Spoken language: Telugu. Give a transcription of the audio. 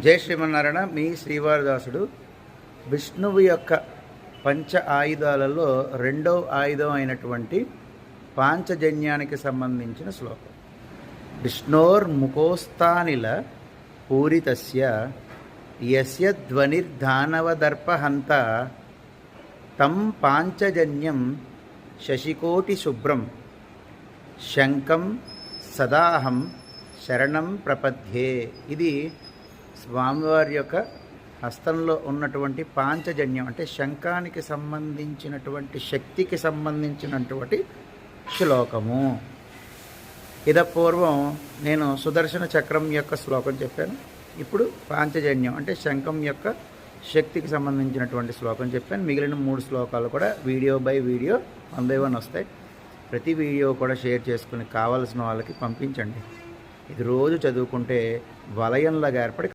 జై శ్రీమన్నారాయణ. మీ శ్రీవారదాసుడు. విష్ణువు యొక్క పంచ ఆయుధాలలో రెండవ ఆయుధం అయినటువంటి పాంచజన్యానికి సంబంధించిన శ్లోకం. విష్ణోర్ముఖోస్థానిల పూరితస్య యస్య ధ్వనిర్ధానవదర్పహంత తం పాంచజన్యం శశికోటి శుభ్రం శంఖం సదాహం శరణం ప్రపద్యే. ఇది స్వామివారి యొక్క హస్తంలో ఉన్నటువంటి పాంచజన్యం, అంటే శంఖానికి సంబంధించినటువంటి శక్తికి సంబంధించినటువంటి శ్లోకము. పూర్వం నేను సుదర్శన చక్రం యొక్క శ్లోకం చెప్పాను. ఇప్పుడు పాంచజన్యం అంటే శంఖం యొక్క శక్తికి సంబంధించినటువంటి శ్లోకం చెప్పాను. మిగిలిన 3 శ్లోకాలు కూడా వీడియో బై వీడియో 1 by 1 వస్తాయి. ప్రతి వీడియో కూడా షేర్ చేసుకుని కావాల్సిన వాళ్ళకి పంపించండి. ఇది రోజు చదువుకుంటే వలయంలాగా ఏర్పడి